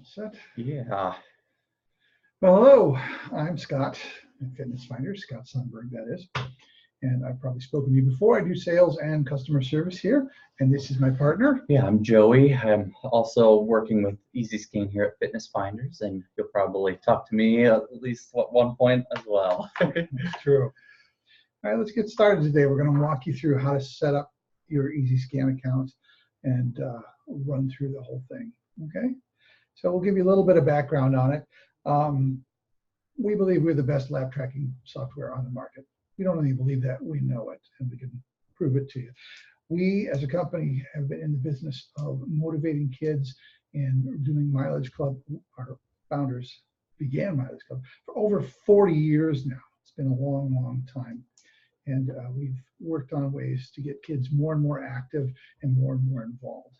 Set. Yeah. Well, hello, I'm Scott, Fitness Finder, Scott Sundberg, that is. And I've probably spoken to you before. I do sales and customer service here, and this is my partner. Yeah, I'm Joey. I'm also working with EasyScan here at Fitness Finders, and you'll probably talk to me at least at one point as well. That's true. All right, let's get started today. We're going to walk you through how to set up your EasyScan account and run through the whole thing, okay? So we'll give you a little bit of background on it. We believe we're the best lab tracking software on the market. We don't only believe that, we know it, and we can prove it to you. We, as a company, have been in the business of motivating kids and doing Mileage Club. Our founders began Mileage Club for over 40 years now. It's been a long, long time. And we've worked on ways to get kids more and more active and more involved.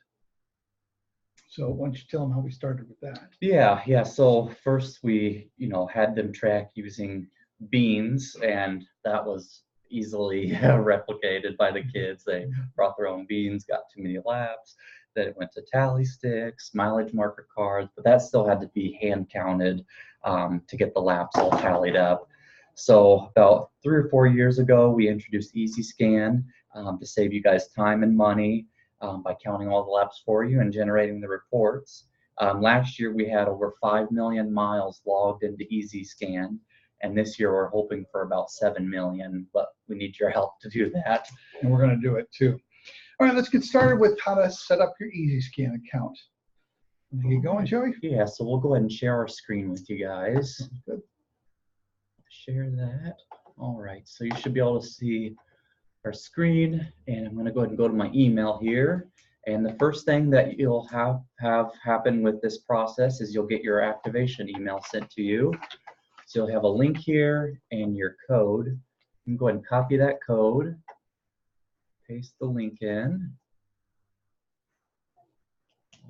So why don't you tell them how we started with that? Yeah. So first we, had them track using beans, and that was easily replicated by the kids. They brought their own beans, got too many laps. Then it went to tally sticks, mileage marker cards, but that still had to be hand counted to get the laps all tallied up. So about 3 or 4 years ago, we introduced EasyScan to save you guys time and money by counting all the laps for you and generating the reports. Last year, we had over 5 million miles logged into EasyScan, and this year we're hoping for about 7 million, but we need your help to do that. And we're going to do it too. All right, let's get started with how to set up your EasyScan account. Get you going, Joey? Yeah, so we'll go ahead and share our screen with you guys. Good. Share that. All right, so you should be able to see our screen, and I'm going to go ahead and go to my email here. And the first thing that you'll have happen with this process is you'll get your activation email sent to you. So you'll have a link here and your code. You can go ahead and copy that code, paste the link in.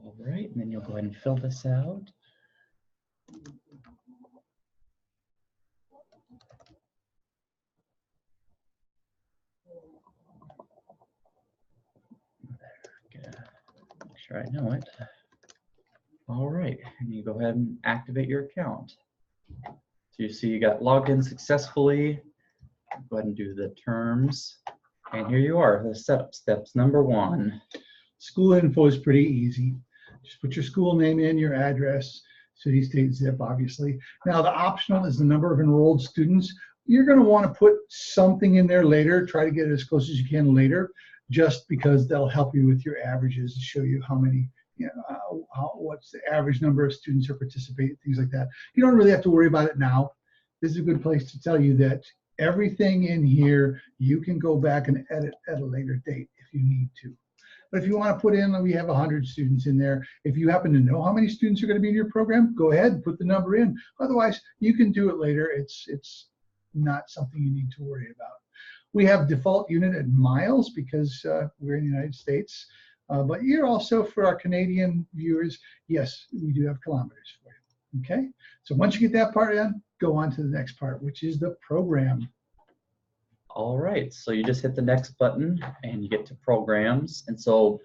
All right, and then you'll go ahead and fill this out. Make sure I know it. All right, and you go ahead and activate your account. So you see you got logged in successfully. Go ahead and do the terms. And here you are, the setup steps. Number 1. School info is pretty easy. Just put your school name in, your address, city, state, zip, obviously. Now the optional is the number of enrolled students. You're going to want to put something in there later. Try to get it as close as you can later, just because they'll help you with your averages to show you how many, what's the average number of students who participate, things like that. You don't really have to worry about it now. This is a good place to tell you that everything in here you can go back and edit at a later date if you need to. But if you want to put in, we have 100 students in there. If you happen to know how many students are going to be in your program, go ahead and put the number in. Otherwise, you can do it later. It's not something you need to worry about. We have default unit at miles because we're in the United States. But you're also, for our Canadian viewers, yes, we do have kilometers for you. Okay? So once you get that part in, go on to the next part, which is the program. All right, so you just hit the next button and you get to programs. And so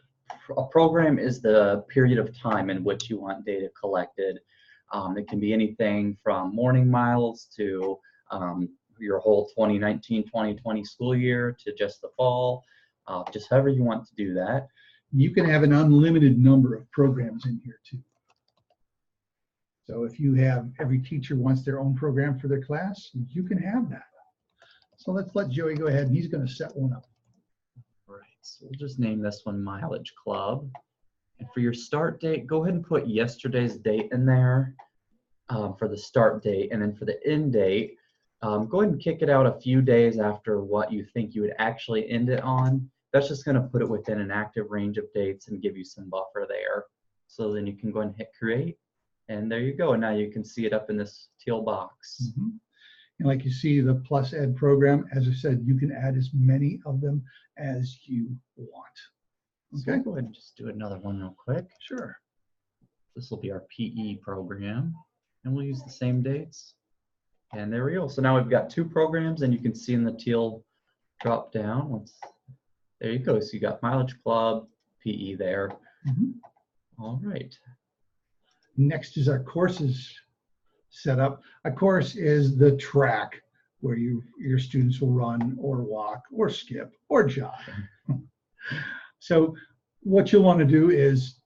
a program is the period of time in which you want data collected. It can be anything from morning miles to your whole 2019-2020 school year to just the fall, just however you want to do that. You can have an unlimited number of programs in here too. So if you have, every teacher wants their own program for their class, you can have that. So let's let Joey go ahead, and he's going to set one up. All right, so we'll just name this one Mileage Club. And for your start date, go ahead and put yesterday's date in there for the start date. And then for the end date, go ahead and kick it out a few days after what you think you would actually end it on. That's just going to put it within an active range of dates and give you some buffer there. So then you can go ahead and hit create. And there you go. And now you can see it up in this teal box. Mm-hmm. And like you see, the Plus Ed program, as I said, you can add as many of them as you want. Okay. So we'll go ahead and just do another one real quick. Sure. This will be our PE program. And we'll use the same dates. And there we go. So now we've got 2 programs, and you can see in the teal drop down. There you go. So you got Mileage Club, PE there. Mm-hmm. All right. Next is our courses set up. A course is the track where your students will run or walk or skip or jog. So what you'll want to do is,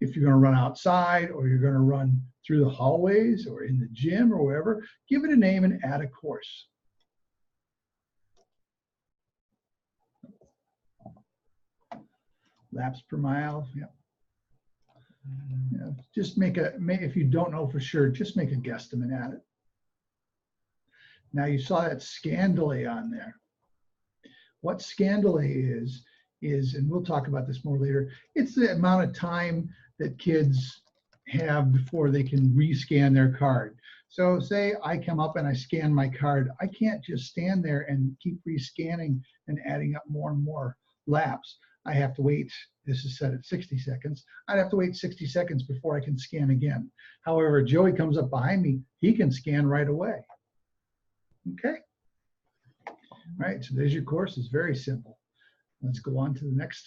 if you're going to run outside or you're going to run through the hallways or in the gym or wherever, give it a name and add a course. Laps per mile, yeah. Yeah, just if you don't know for sure, just make a guesstimate at it. Now you saw that scan delay on there. What scan delay is, and we'll talk about this more later, it's the amount of time that kids have before they can rescan their card. So say I come up and I scan my card, I can't just stand there and keep rescanning and adding up more and more laps. I have to wait, this is set at 60 seconds. I'd have to wait 60 seconds before I can scan again. However, Joey comes up behind me, he can scan right away. Okay. All right, so there's your course. It's very simple. Let's go on to the next.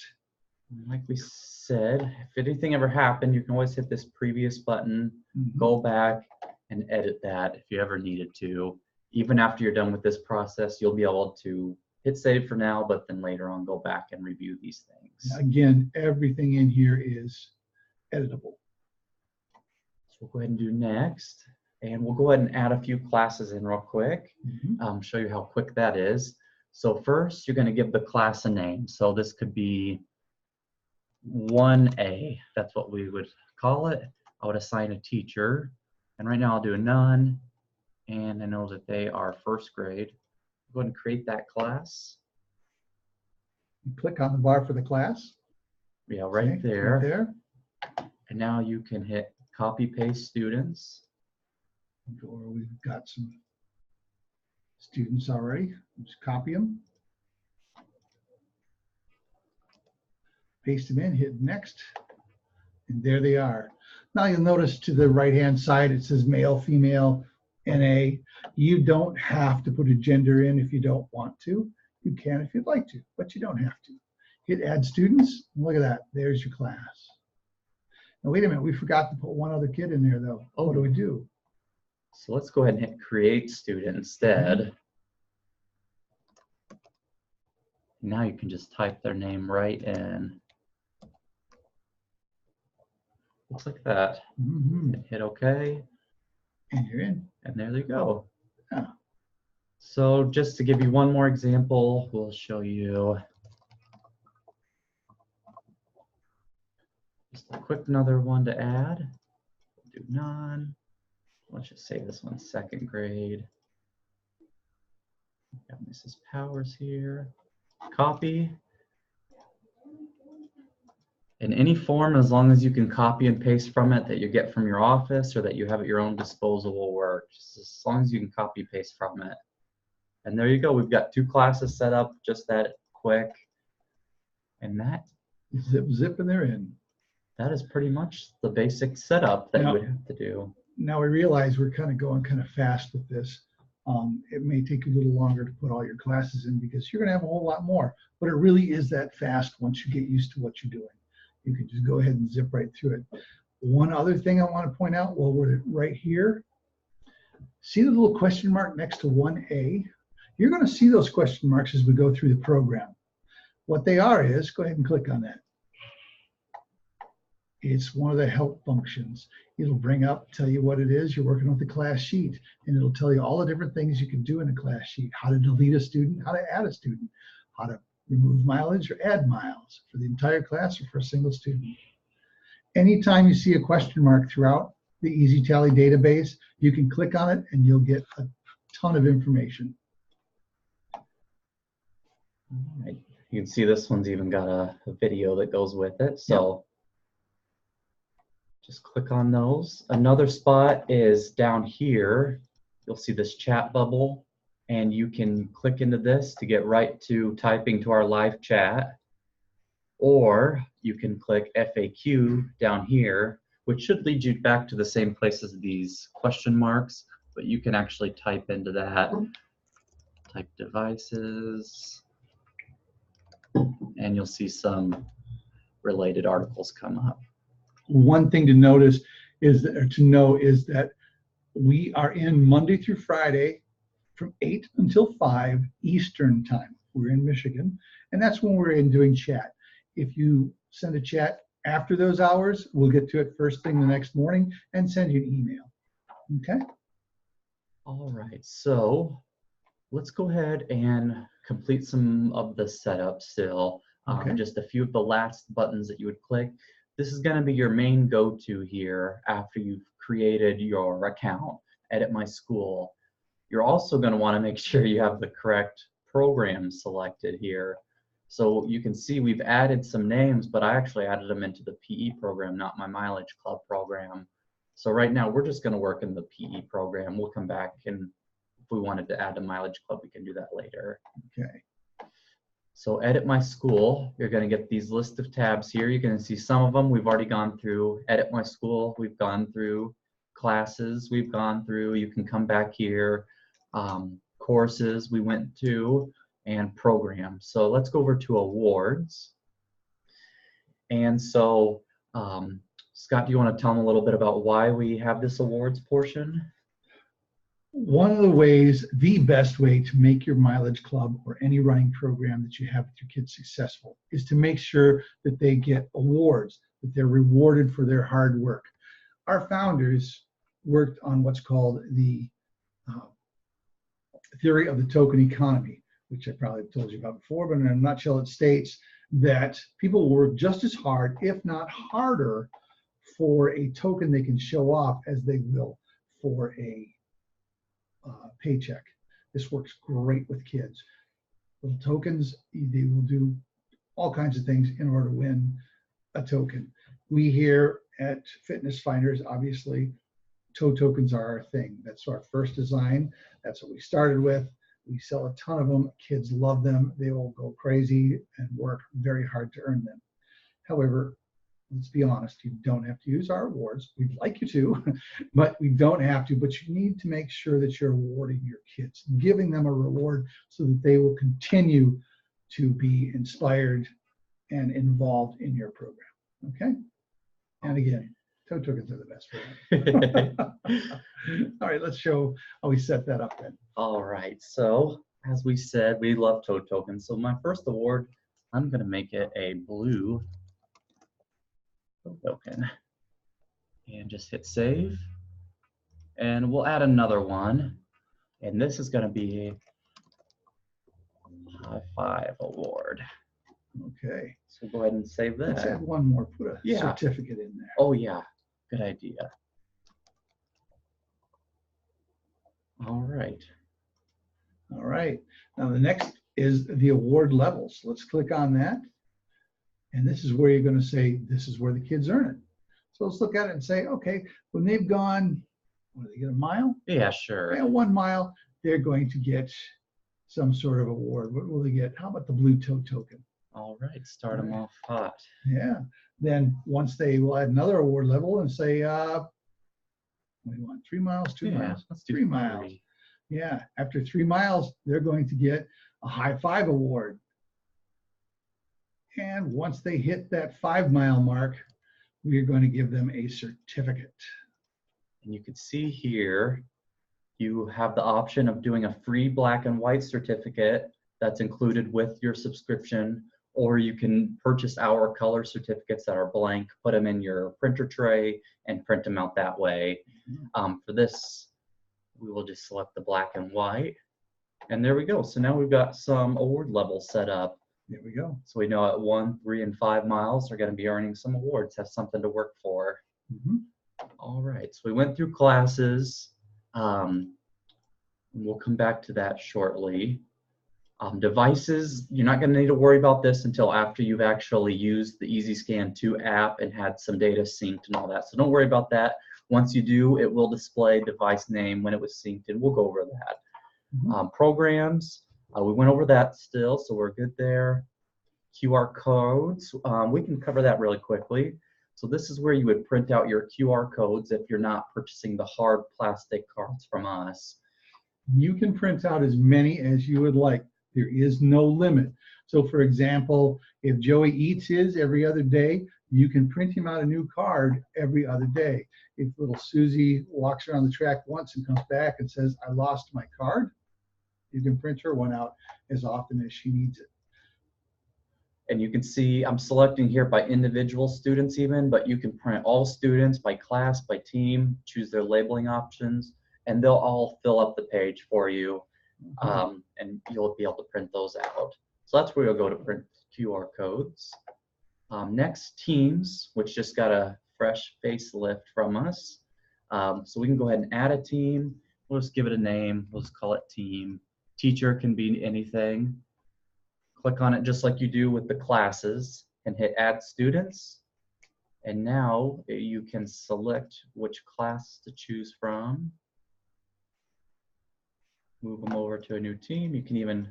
Like we said, if anything ever happened, you can always hit this previous button, go back and edit that if you ever needed to. Even after you're done with this process, you'll be able to hit save for now, but then later on go back and review these things. Again, everything in here is editable. So we'll go ahead and do next. And we'll go ahead and add a few classes in real quick. Show you how quick that is. So first, you're going to give the class a name. So this could be 1A. That's what we would call it. I would assign a teacher. And right now I'll do a none. And I know that they are first grade. Go ahead and create that class. You click on the bar for the class. Yeah, right there. Right there. And now you can hit copy paste students. Or we've got some students already. Just copy them. Paste them in, hit next. And there they are. Now you'll notice to the right-hand side, it says male, female, NA. You don't have to put a gender in if you don't want to. You can if you'd like to, but you don't have to. Hit add students. Look at that. There's your class. Now wait a minute. We forgot to put one other kid in there though. Oh, what do we do? So let's go ahead and hit create student instead. Now you can just type their name right in. Looks like that. Hit OK. And you're in. And there they go. Yeah. So just to give you one more example, we'll show you just a quick another one to add. Do none. Let's just say this one's second grade. Got Mrs. Powers here. Copy. In any form, as long as you can copy and paste from it that you get from your office or that you have at your own disposal will work. Just as long as you can copy paste from it. And there you go. We've got 2 classes set up just that quick. And that Zip and they're in. That is pretty much the basic setup that you would have to do. Now we realize we're kind of going kind of fast with this. It may take a little longer to put all your classes in because you're going to have a whole lot more, but it really is that fast once you get used to what you're doing. You can just go ahead and zip right through it. One other thing I want to point out while we're right here, see the little question mark next to 1A? You're going to see those question marks as we go through the program. What they are is, go ahead and click on that. It's one of the help functions. It'll bring up, tell you what it is. You're working with the class sheet, and it'll tell you all the different things you can do in a class sheet. How to delete a student, how to add a student, how to remove mileage or add miles for the entire class or for a single student. Anytime you see a question mark throughout the EasyTally database, you can click on it and you'll get a ton of information. All right. You can see this one's even got a video that goes with it. So just click on those. Another spot is down here. You'll see this chat bubble, and you can click into this to get right to typing to our live chat. Or you can click FAQ down here, which should lead you back to the same place as these question marks, but you can actually type into that. Type devices, and you'll see some related articles come up. One thing to notice to know is that we are in Monday through Friday from 8 until 5 Eastern time. We're in Michigan, and that's when we're in doing chat. If you send a chat after those hours, we'll get to it first thing the next morning and send you an email. Okay? All right, so let's go ahead and complete some of the setup still. Okay. Just a few of the last buttons that you would click. This is going to be your main go-to here after you've created your account, Edit My School. You're also going to want to make sure you have the correct program selected here. So you can see we've added some names, but I actually added them into the PE program, not my Mileage Club program. So right now we're just going to work in the PE program. We'll come back, and if we wanted to add a Mileage Club, we can do that later. Okay. So Edit My School, you're going to get these list of tabs here. You're going to see some of them we've already gone through. Edit My School, we've gone through. Classes, we've gone through. You can come back here. Courses, we went to, and programs. So let's go over to awards. And so, Scott, do you want to tell them a little bit about why we have this awards portion? One of the ways, the best way to make your Mileage Club or any running program that you have with your kids successful is to make sure that they get awards, that they're rewarded for their hard work. Our founders worked on what's called the theory of the token economy, which I probably told you about before, but in a nutshell, it states that people work just as hard, if not harder, for a token they can show off as they will for a paycheck. This works great with kids. Little tokens, they will do all kinds of things in order to win a token. We here at Fitness Finders, obviously, toe tokens are our thing. That's our first design. That's what we started with. We sell a ton of them. Kids love them. They will go crazy and work very hard to earn them. However, let's be honest, you don't have to use our awards. We'd like you to, but we don't have to. But you need to make sure that you're rewarding your kids, giving them a reward so that they will continue to be inspired and involved in your program. Okay? And again, toe tokens are the best for them. All right, let's show how we set that up then. All right, so as we said, we love toe tokens. So my first award, I'm going to make it a blue toe token. And just hit save. And we'll add another one. And this is going to be a high five award. Okay. So go ahead and save that. Let's add one more. Put a Yeah. certificate in there. Oh, yeah. Good idea. All right. All right. Now the next is the award levels. Let's click on that. And this is where you're going to say, this is where the kids earn it. So let's look at it and say, okay, when they've gone, what do they get, a mile? Yeah, sure. Yeah, 1 mile, they're going to get some sort of award. What will they get? How about the blue toe token? All right, start them off hot. Yeah. Then once they will add another award level and say, what do you want? 3 miles, 2 miles? Let's do 3 miles. Yeah. After 3 miles, they're going to get a high five award. And once they hit that 5 mile mark, we are going to give them a certificate. And you can see here, you have the option of doing a free black and white certificate that's included with your subscription, or you can purchase our color certificates that are blank, put them in your printer tray and print them out that way. For this, we will just select the black and white. And there we go. So now we've got some award levels set up. There we go. So we know at 1, 3, and 5 miles, they're going to be earning some awards, have something to work for. All right, so we went through classes. We'll come back to that shortly. Devices, you're not going to need to worry about this until after you've actually used the EasyScan 2 app and had some data synced and all that. So don't worry about that. Once you do, it will display device name when it was synced, and we'll go over that. Programs, we went over that still, so we're good there. QR codes, we can cover that really quickly. So this is where you would print out your QR codes if you're not purchasing the hard plastic cards from us. You can print out as many as you would like. There is no limit. So for example, if Joey eats his every other day, you can print him out a new card every other day. If little Susie walks around the track once and comes back and says, I lost my card, you can print her one out as often as she needs it. And you can see I'm selecting here by individual students even, but you can print all students by class, by team, choose their labeling options, and they'll all fill up the page for you, and you'll be able to print those out. So that's where you'll go to print QR codes. Next, teams, which just got a fresh facelift from us. So we can go ahead and add a team. We'll just give it a name. We'll just call it team. Teacher can be anything. Click on it just like you do with the classes and hit add students. And now you can select which class to choose from. Move them over to a new team. You can even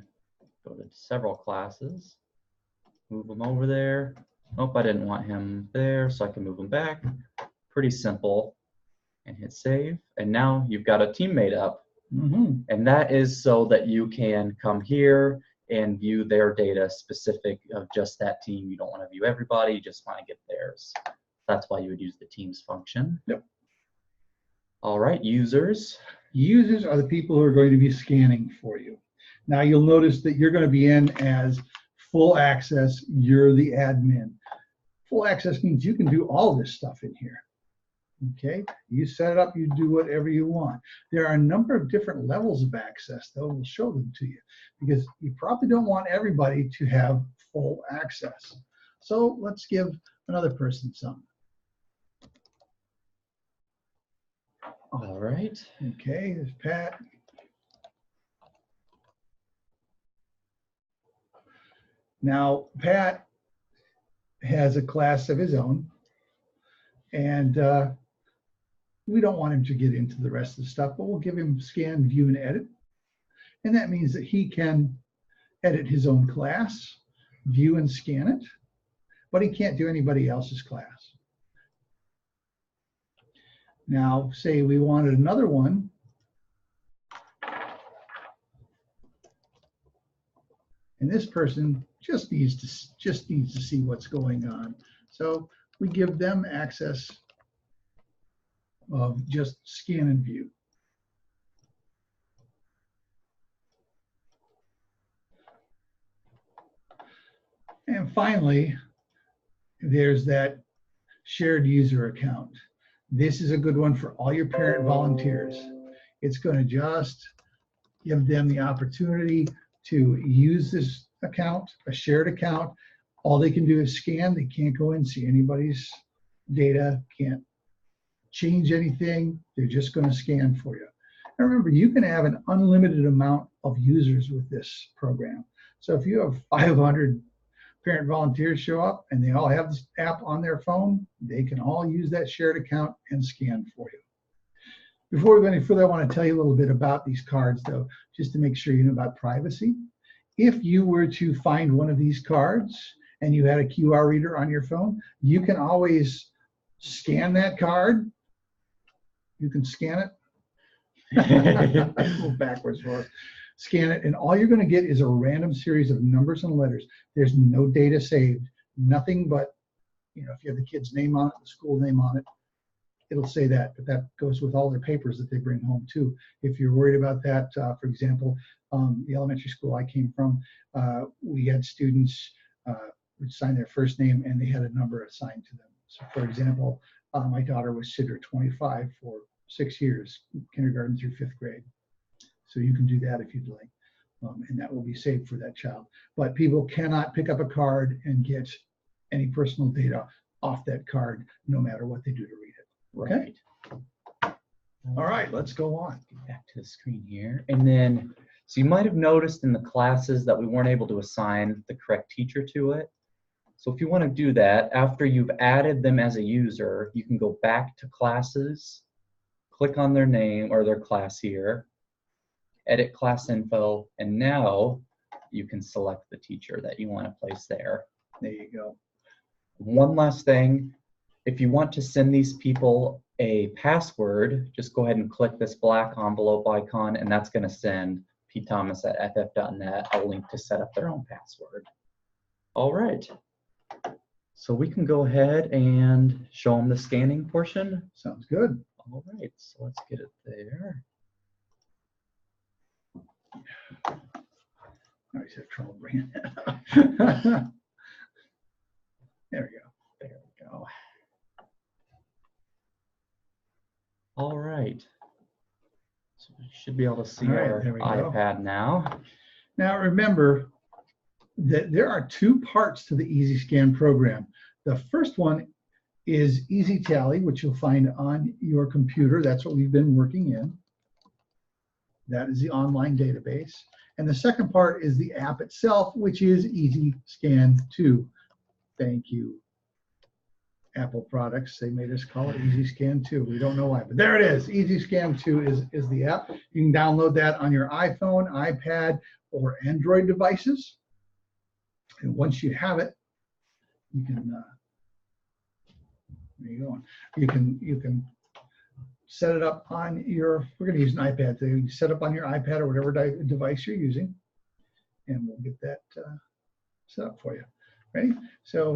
go to several classes. Move them over there. Oh, I didn't want him there, so I can move him back. Pretty simple. And hit save. And now you've got a teammate up. And that is so that you can come here and view their data specific of just that team. You don't want to view everybody, you just want to get theirs. That's why you would use the teams function. Yep. All right, users. Users are the people who are going to be scanning for you. Now you'll notice that you're going to be in as full access. You're the admin. Full access means you can do all this stuff in here. Okay, you set it up, you do whatever you want. There are a number of different levels of access, though. We'll show them to you because you probably don't want everybody to have full access. So let's give another person some. All right. Okay, there's Pat. Now, Pat has a class of his own, and we don't want him to get into the rest of the stuff, but we'll give him scan, view, and edit. And that means that he can edit his own class, view and scan it, but he can't do anybody else's class. Now, say we wanted another one. And this person just needs to see what's going on. So we give them access of just scan and view. And finally, there's that shared user account. This is a good one for all your parent volunteers. It's going to just give them the opportunity to use this account, a shared account. All they can do is scan. They can't go in and see anybody's data, can't change anything. They're just going to scan for you. And remember, you can have an unlimited amount of users with this program. So if you have 500 parent volunteers show up and they all have this app on their phone, they can all use that shared account and scan for you. Before we go any further, I want to tell you a little bit about these cards, though, just to make sure you know about privacy. If you were to find one of these cards and you had a QR reader on your phone, you can always scan that card. You can scan it. I move backwards for us. Scan it, and all you're going to get is a random series of numbers and letters. There's no data saved, nothing but, if you have the kid's name on it, the school name on it, it'll say that, but that goes with all their papers that they bring home too. If you're worried about that, for example, the elementary school I came from, we had students would sign their first name and they had a number assigned to them. So for example, my daughter was Sidra 25 for 6 years, kindergarten through 5th grade. So you can do that if you'd like, and that will be saved for that child. But people cannot pick up a card and get any personal data off that card, no matter what they do to read it. Okay? Right. All right, let's go on. Get back to the screen here. And then, so you might have noticed in the classes that we weren't able to assign the correct teacher to it. So if you want to do that, after you've added them as a user, you can go back to classes, click on their name or their class here, edit class info, and now you can select the teacher that you want to place there. There you go. One last thing, if you want to send these people a password, just go ahead and click this black envelope icon, and that's going to send pthomas@ff.net a link to set up their own password. All right. So we can go ahead and show them the scanning portion. Sounds good. All right, so let's get it there. I always have trouble bringing it up. There we go. There we go. All right. So we should be able to see All right, our there we go. iPad now. Now remember that there are two parts to the EasyScan program. The first one is EasyTally, which you'll find on your computer. That's what we've been working in. That is the online database. And the second part is the app itself, which is EasyScan 2. Thank you, Apple products. They made us call it EasyScan 2. We don't know why, but there it is. EasyScan 2 is the app. You can download that on your iPhone, iPad, or Android devices. And once you have it, you can, where are you going? You can set it up on your, we're going to use an iPad today. You can set up on your iPad or whatever device you're using, and we'll get that set up for you. Ready? So,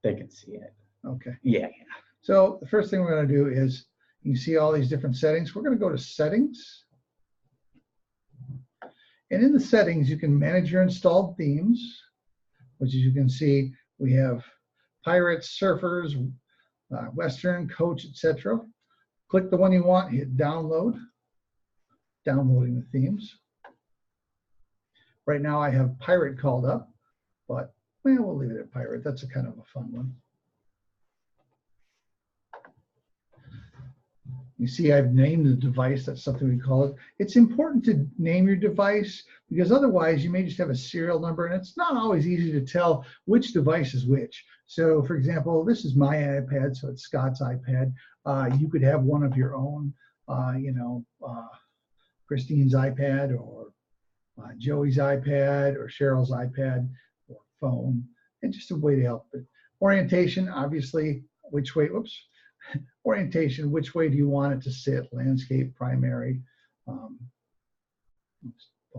They can see it. okay. Yeah. So the first thing we're going to do is, you see all these different settings. We're going to go to settings. And in the settings, you can manage your installed themes, which as you can see, we have Pirates, Surfers, Western, Coach, etc. Click the one you want, hit download, downloading the themes. Right now I have Pirate called up, but well, we'll leave it at Pirate. That's a kind of a fun one. You see, I've named the device. That's something we call it. It's important to name your device because otherwise you may just have a serial number and it's not always easy to tell which device is which. So for example, this is my iPad, so it's Scott's iPad. You could have one of your own, Christine's iPad or Joey's iPad or Cheryl's iPad or phone. And just a way to help it. Orientation, obviously, which way, whoops. Orientation, which way do you want it to sit? Landscape, primary. We'll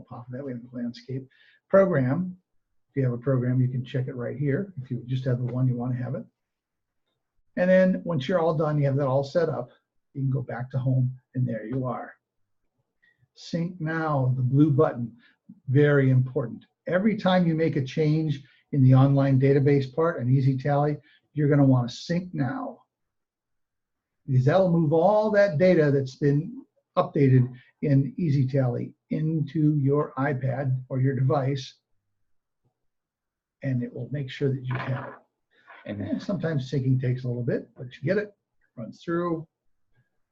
pop that way, landscape. Program, if you have a program, you can check it right here. If you just have the one you want to have it. And then once you're all done, you have that all set up, you can go back to home and there you are. Sync now, the blue button, very important. Every time you make a change in the online database part and EasyTally, you're going to want to sync now, because that'll move all that data that's been updated in EasyTally into your iPad or your device, and it will make sure that you have it. And sometimes syncing takes a little bit, but you get it, runs through,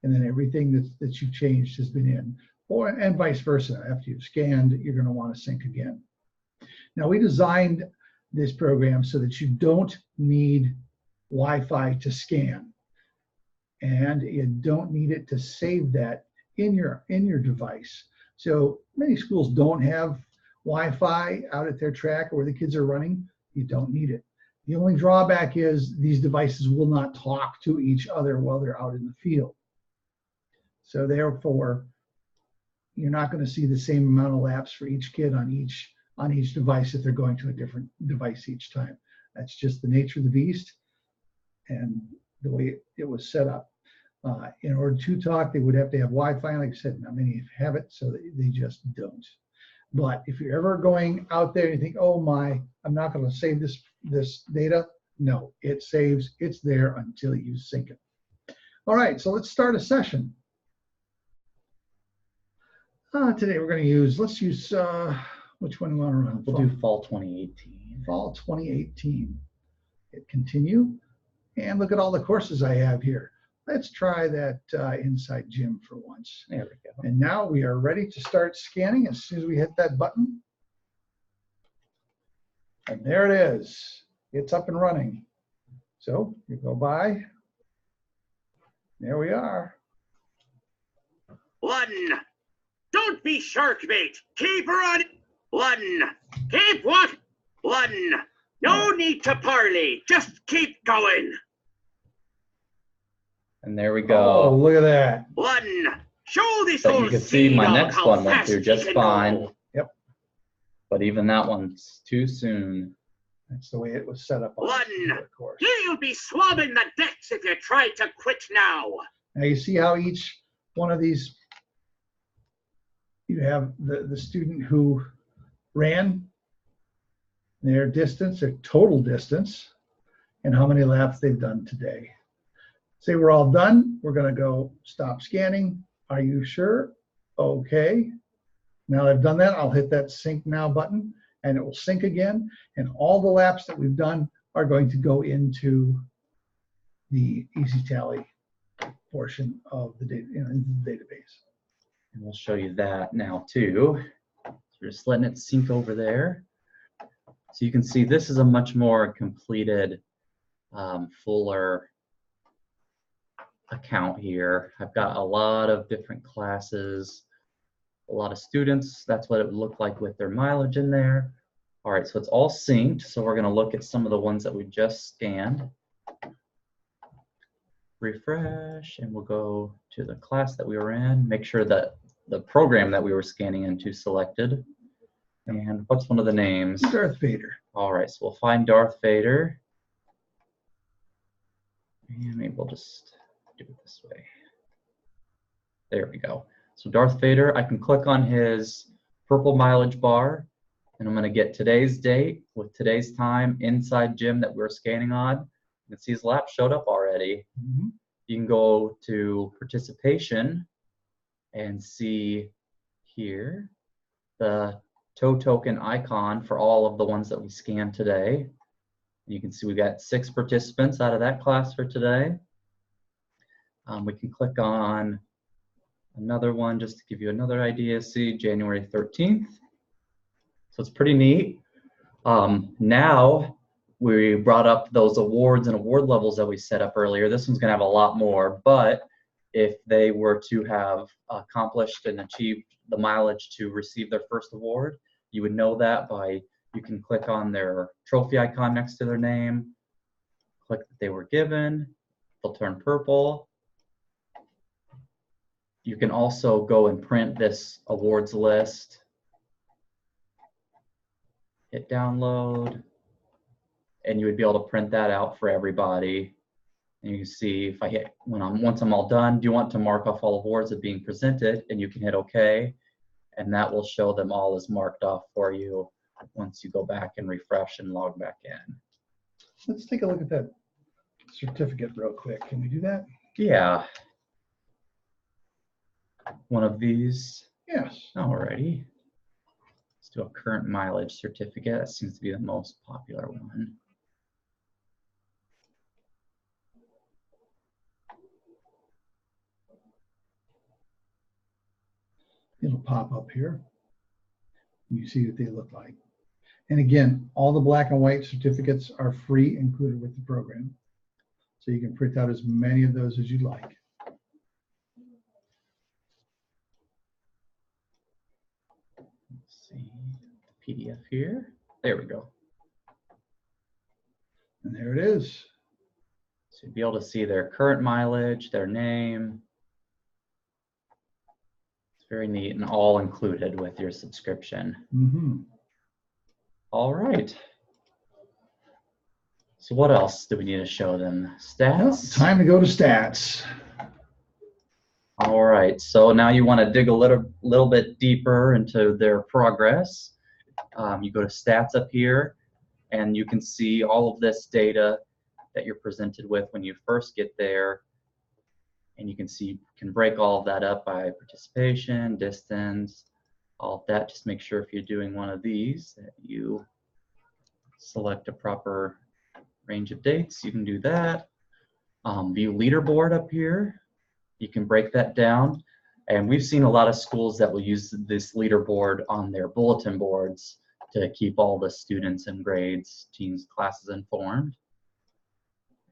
and then everything that you've changed has been in. And vice versa. After you've scanned, you're going to want to sync again. Now, we designed this program so that you don't need Wi-Fi to scan. And you don't need it to save that in your device. So many schools don't have Wi-Fi out at their track or where the kids are running. You don't need it. The only drawback is these devices will not talk to each other while they're out in the field. So therefore, you're not going to see the same amount of laps for each kid on each device if they're going to a different device each time. That's just the nature of the beast and the way it was set up. In order to talk, they would have to have Wi-Fi. Like I said, not many have it, so they just don't. But if you're ever going out there and you think, oh my, I'm not going to save this data, no, it saves. It's there until you sync it. All right, so let's start a session. Today we're going to use, let's use, which one do you want to run? We'll do Fall 2018. Fall 2018. Hit continue. And look at all the courses I have here. Let's try that Inside Gym for once. There we go. And now we are ready to start scanning as soon as we hit that button. And there it is. It's up and running. So you go by. There we are. 1. Don't be shark bait. Keep running. 1. Keep what? 1. No need to parley. Just keep going. And there we Oh, go. look at that. 1. Show this So you old can see sea my dog next how one went fast through he just can fine. go. Yep. But even that one's too soon. That's the way it was set up on the One. course. You'll be swabbing the decks if you try to quit now. Now you see how each one of these, you have the student who ran, their distance, their total distance, and how many laps they've done today. Say we're all done. We're going to go stop scanning. Are you sure? Okay. Now that I've done that, I'll hit that sync now button and it will sync again. And all the laps that we've done are going to go into the EasyTally portion of the data, into the database. And we'll show you that now too. So we're just letting it sync over there. So you can see this is a much more completed, fuller account here. I've got a lot of different classes, a lot of students. That's what it would look like with their mileage in there. All right, so it's all synced. So we're gonna look at some of the ones that we just scanned. Refresh, and we'll go to the class that we were in. Make sure that the program that we were scanning into selected. And what's one of the names? Darth Vader. All right, so we'll find Darth Vader. And maybe we'll just do it this way. There we go. So Darth Vader, I can click on his purple mileage bar, and I'm going to get today's date with today's time inside gym that we're scanning on. You can see his lap showed up already. Mm-hmm. You can go to participation and see here the toe token icon for all of the ones that we scanned today. You can see we got 6 participants out of that class for today. We can click on another one just to give you another idea. See, January 13th. So it's pretty neat. Now we brought up those awards and award levels that we set up earlier. This one's going to have a lot more, but if they were to have accomplished and achieved the mileage to receive their first award, you would know that by, you can click on their trophy icon next to their name, click that they were given, they'll turn purple. You can also go and print this awards list, hit download, and you would be able to print that out for everybody. And you can see if I hit, once I'm all done, do you want to mark off all awards that are being presented? And you can hit OK, and that will show them all as marked off for you once you go back and refresh and log back in. Let's take a look at that certificate real quick. Can we do that? Yeah. One of these. Yes. Alrighty. Let's do a current mileage certificate. That seems to be the most popular one. It'll pop up here. You see what they look like. And again, all the black and white certificates are free included with the program. So you can print out as many of those as you'd like. Let's see the PDF here. There we go. And there it is. So you'll be able to see their current mileage, their name. It's very neat and all included with your subscription. Mm-hmm. All right. So what else do we need to show them? Stats? Time to go to stats. All right, so now you want to dig a little bit deeper into their progress. You go to stats up here, and you can see all of this data that you're presented with when you first get there. And you can see, you can break all of that up by participation, distance, all of that. Just make sure if you're doing one of these that you select a proper range of dates. You can do that. View leaderboard up here. You can break that down. And we've seen a lot of schools that will use this leaderboard on their bulletin boards to keep all the students and grades, teams, classes informed.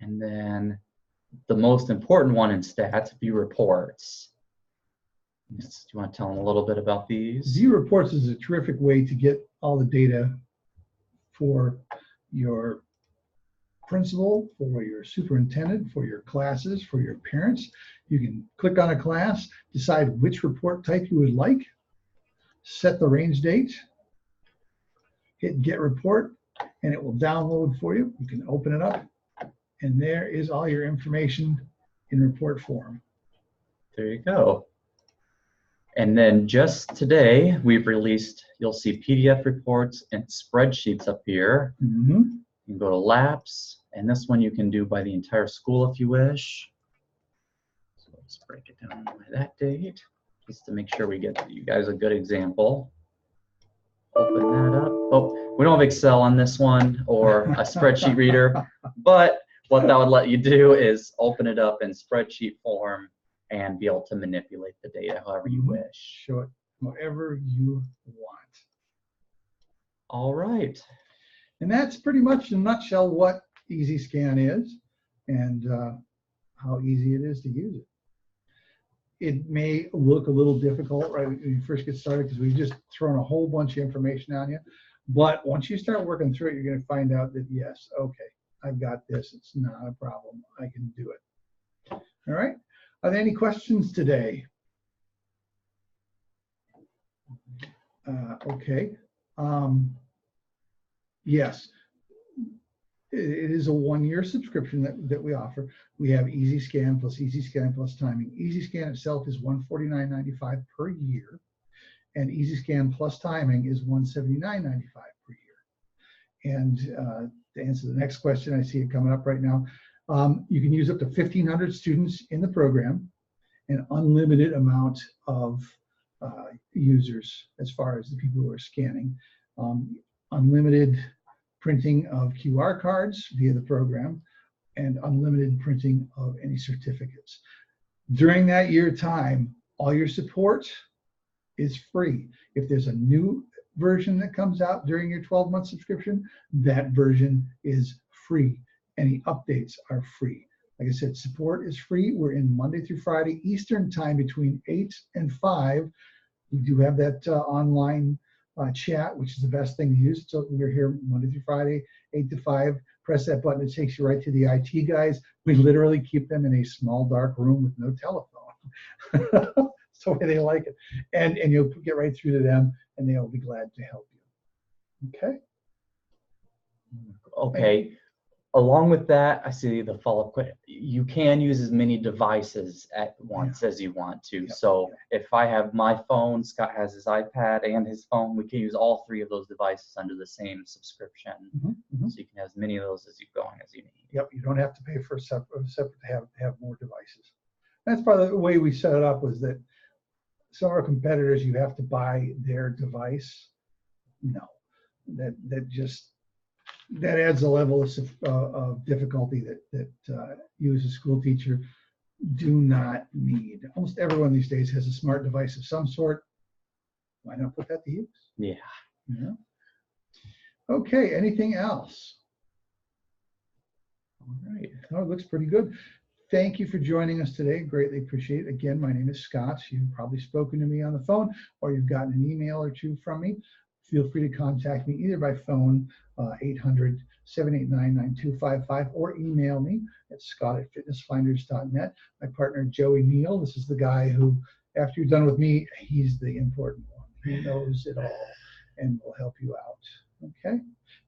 And then the most important one in stats, view reports. Do you want to tell them a little bit about these? View reports is a terrific way to get all the data for your principal, for your superintendent, for your classes, for your parents. You can click on a class, decide which report type you would like, set the range date, hit get report, and it will download for you. You can open it up, and there is all your information in report form. There you go. And then just today, we've released, you'll see PDF reports and spreadsheets up here. Mm-hmm. You can go to LAPS, and this one you can do by the entire school if you wish. So let's break it down by that date, just to make sure we get you guys a good example. Open that up. Oh, we don't have Excel on this one or a spreadsheet reader, but what that would let you do is open it up in spreadsheet form and be able to manipulate the data however you wish. Show it however you want. All right. And that's pretty much in a nutshell what EasyScan is and how easy it is to use it. It may look a little difficult right when you first get started because we've just thrown a whole bunch of information on you. But once you start working through it, you're going to find out that, yes, okay, I've got this. It's not a problem. I can do it. All right. Are there any questions today? Okay. Yes. It is a one-year subscription that we offer. We have EasyScan plus EasyScan plus timing. EasyScan itself is $149.95 per year, and EasyScan plus timing is $179.95 per year. And to answer the next question, I see it coming up right now. You can use up to 1,500 students in the program, an unlimited amount of users as far as the people who are scanning, unlimited printing of QR cards via the program, and unlimited printing of any certificates. During that year time, all your support is free. If there's a new version that comes out during your 12-month subscription, that version is free. Any updates are free. Like I said, support is free. We're in Monday through Friday Eastern time between 8 and 5. We do have that online chat, which is the best thing to use. So we're here Monday through Friday, 8 to 5. Press that button, it takes you right to the IT guys. We literally keep them in a small, dark room with no telephone. That's the way they like it. And you'll get right through to them, and they'll be glad to help you. Okay? Okay. Along with that, I see the follow-up question. You can use as many devices at once as you want to. Yep. So if I have my phone, Scott has his iPad and his phone, we can use all three of those devices under the same subscription. So you can have as many of those as you need. Yep, you don't have to pay for separate to have more devices. That's part of the way we set it up, was that some of our competitors, you have to buy their device. No, that adds a level of difficulty that you as a school teacher do not need. Almost everyone these days has a smart device of some sort. Why not put that to use? Yeah. Yeah. Okay, anything else? All right. Oh, it looks pretty good. Thank you for joining us today. Greatly appreciate it. Again, my name is Scott. You've probably spoken to me on the phone, or you've gotten an email or two from me. Feel free to contact me either by phone, 800-789-9255, or email me at scott@fitnessfinders.net. My partner, Joey Neal, this is the guy who, after you're done with me, he's the important one. He knows it all and will help you out. Okay?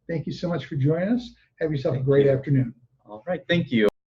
Thank you so much for joining us. Have yourself a great afternoon. All right. Thank you.